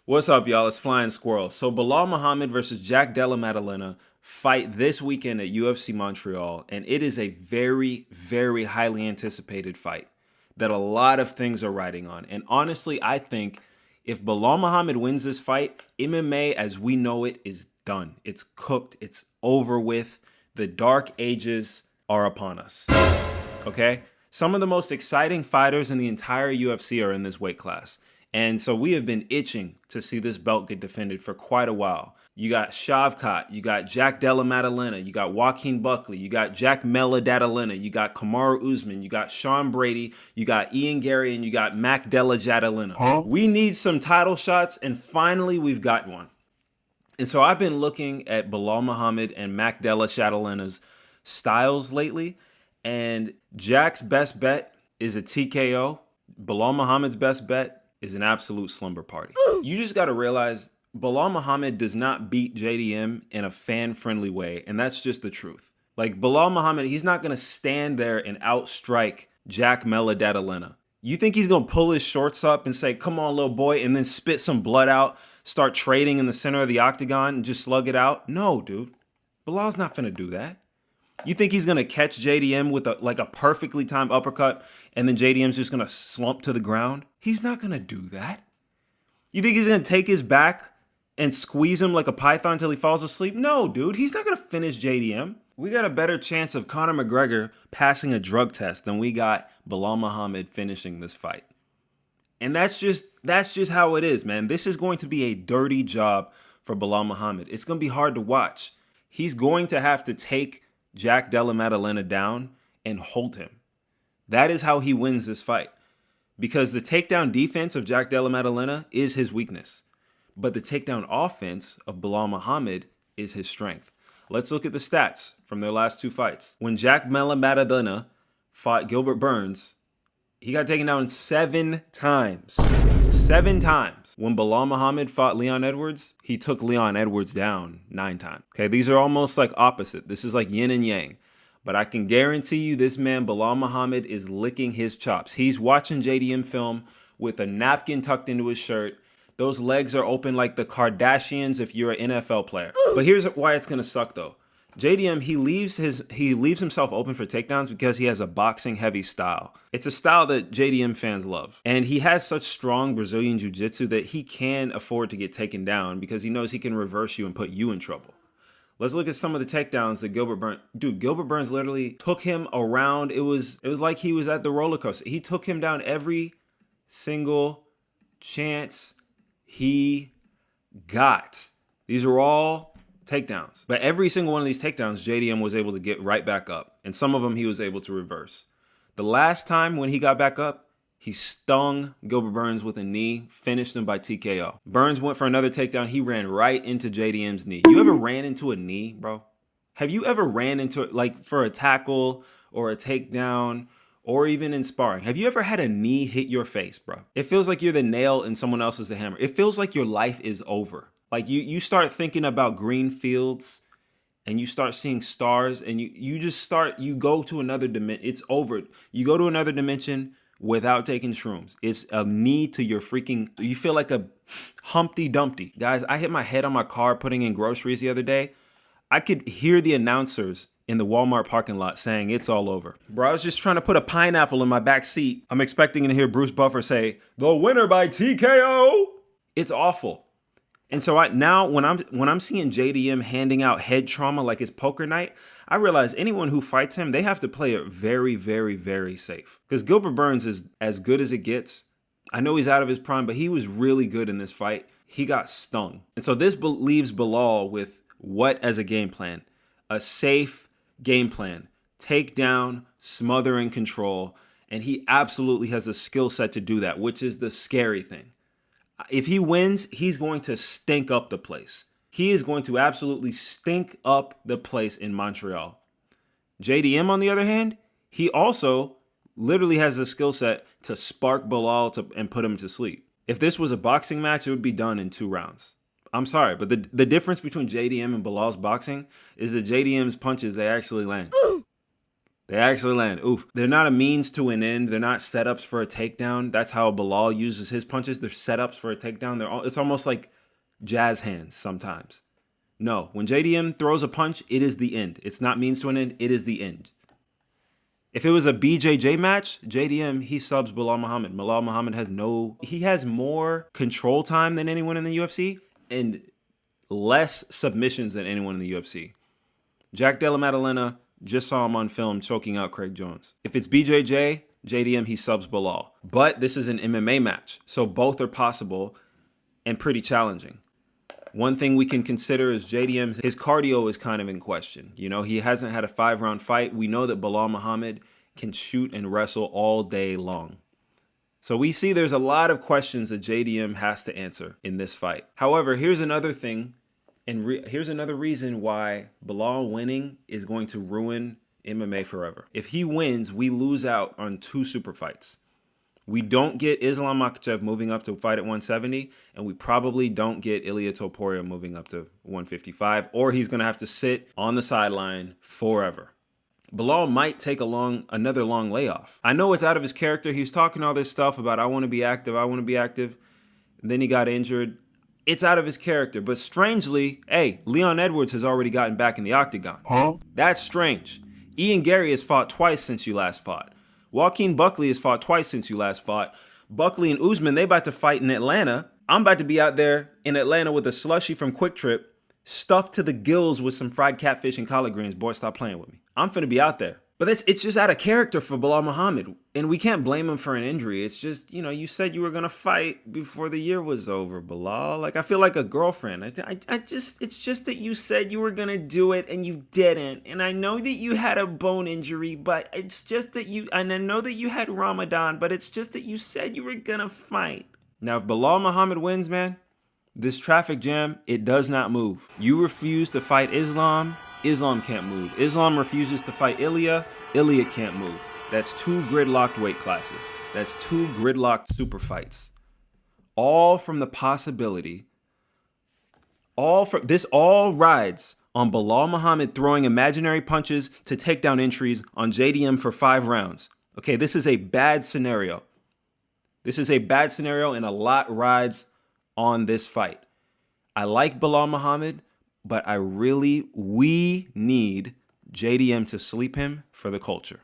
What's up, y'all? It's Flying Squirrel. So Belal Muhammad versus Della Matalena fight this weekend at UFC Montreal, and it is a very, very highly anticipated fight that a lot of things are riding on. And honestly, I think if Belal Muhammad wins this fight, MMA as we know it is done. It's cooked. It's over with. The dark ages are upon us. Okay? Some of the most exciting fighters in the entire UFC are in this weight class. And so we have been itching to see this belt get defended for quite a while. You got Shavkat, you got Dela Matalena, you got Joaquin Buckley, you got Jack Maddalena, you got Kamaru Usman, you got Sean Brady, you got Ian Gary, and you got Maddalena. We need some title shots, and finally we've got one. And so I've been looking at Belal Muhammad and Maddalena's styles lately, and Jack's best bet is a TKO. Belal Muhammad's best bet is an absolute slumber party. You just got to realize Belal Muhammad does not beat JDM in a fan-friendly way, and that's just the truth. Like, Belal Muhammad, he's not going to stand there and outstrike Jack Maddalena. You think he's going to pull his shorts up and say, come on, little boy, and then spit some blood out, start trading in the center of the octagon and just slug it out? No, dude. Belal's not finna do that. You think he's going to catch JDM with a perfectly timed uppercut and then JDM's just going to slump to the ground? He's not going to do that. You think he's going to take his back and squeeze him like a python until he falls asleep? No, dude. He's not going to finish JDM. We got a better chance of Conor McGregor passing a drug test than we got Belal Muhammad finishing this fight. And that's just how it is, man. This is going to be a dirty job for Belal Muhammad. It's going to be hard to watch. He's going to have to take Jack Della Matalena down and hold him. That is how he wins this fight. Because the takedown defense of Jack Della Matalena is his weakness. But the takedown offense of Belal Muhammad is his strength. Let's look at the stats from their last two fights. When Jack Della Matalena fought Gilbert Burns, he got taken down 7 times. 7 times. When Belal Muhammad fought Leon Edwards, he took Leon Edwards down 9 times. Okay, these are almost like opposite. This is like yin and yang. But I can guarantee you this man, Belal Muhammad, is licking his chops. He's watching JDM film with a napkin tucked into his shirt. Those legs are open like the Kardashians if you're an NFL player. But here's why it's going to suck, though. JDM, he leaves himself open for takedowns because he has a boxing heavy style. It's a style that JDM fans love. And he has such strong Brazilian jiu-jitsu that he can afford to get taken down because he knows he can reverse you and put you in trouble. Let's look at some of the takedowns that Gilbert Burns literally took him around. It was like he was at the roller coaster. He took him down every single chance he got. These are all takedowns. But every single one of these takedowns, JDM was able to get right back up. And some of them he was able to reverse. The last time when he got back up, he stung Gilbert Burns with a knee, finished him by TKO. Burns went for another takedown. He ran right into JDM's knee. You ever ran into a knee, bro? Have you ever ran into it, like for a tackle or a takedown or even in sparring? Have you ever had a knee hit your face, bro? It feels like you're the nail and someone else is the hammer. It feels like your life is over. Like you start thinking about green fields and you start seeing stars and you go to another dimension. It's over. You go to another dimension without taking shrooms. It's a knee to your you feel like a Humpty Dumpty. Guys, I hit my head on my car putting in groceries the other day. I could hear the announcers in the Walmart parking lot saying it's all over. Bro, I was just trying to put a pineapple in my back seat. I'm expecting to hear Bruce Buffer say, "The winner by TKO." It's awful. And so now when I'm seeing JDM handing out head trauma like it's poker night, I realize anyone who fights him, they have to play it very, very, very safe. Because Gilbert Burns is as good as it gets. I know he's out of his prime, but he was really good in this fight. He got stung. And so this leaves Belal with what as a game plan? A safe game plan. Take down, smother, and control. And he absolutely has a skill set to do that, which is the scary thing. If he wins, he's going to stink up the place. He is going to absolutely stink up the place in Montreal. JDM, on the other hand, he also literally has the skill set to spark Belal and put him to sleep. If this was a boxing match, it would be done in 2 rounds. I'm sorry, but the difference between JDM and Belal's boxing is that JDM's punches, they actually land. They actually land. Oof. They're not a means to an end. They're not setups for a takedown. That's how Belal uses his punches. They're setups for a takedown. It's almost like jazz hands sometimes. No, when JDM throws a punch, it is the end. It's not means to an end. It is the end. If it was a BJJ match, JDM, he subs Belal Muhammad. Belal Muhammad he has more control time than anyone in the UFC and less submissions than anyone in the UFC. Jack Della Matalena, just saw him on film choking out Craig Jones. If it's BJJ, JDM, he subs Belal. But this is an MMA match, so both are possible and pretty challenging. One thing we can consider is JDM, his cardio is kind of in question. You know, he hasn't had a 5-round fight. We know that Belal Muhammad can shoot and wrestle all day long. So we see there's a lot of questions that JDM has to answer in this fight. However, here's another thing, and here's another reason why Belal winning is going to ruin MMA forever. If he wins, we lose out on 2 super fights. We don't get Islam Makhachev moving up to fight at 170, and we probably don't get Ilia Topuria moving up to 155, or he's going to have to sit on the sideline forever. Belal might take another long layoff. I know it's out of his character. He was talking all this stuff about, I want to be active, and then he got injured. It's out of his character, but strangely, hey, Leon Edwards has already gotten back in the octagon. Huh? That's strange. Ian Gary has fought twice since you last fought. Joaquin Buckley has fought twice since you last fought. Buckley and Usman, they about to fight in Atlanta. I'm about to be out there in Atlanta with a slushie from Quick Trip, stuffed to the gills with some fried catfish and collard greens. Boy, stop playing with me. I'm finna be out there. But it's just out of character for Belal Muhammad. And we can't blame him for an injury. It's just, you know, you said you were going to fight before the year was over, Belal. Like, I feel like a girlfriend. It's just that you said you were going to do it and you didn't. And I know that you had a bone injury, but it's just that and I know that you had Ramadan, but it's just that you said you were going to fight. Now, if Belal Muhammad wins, man, this traffic jam, it does not move. You refuse to fight Islam. Islam can't move. Islam refuses to fight Ilia. Ilia can't move. That's 2 gridlocked weight classes. That's 2 gridlocked super fights. All from the possibility. This all rides on Belal Muhammad throwing imaginary punches to take down entries on JDM for 5 rounds. Okay, this is a bad scenario. This is a bad scenario, and a lot rides on this fight. I like Belal Muhammad, but we need JDM to sleep him for the culture.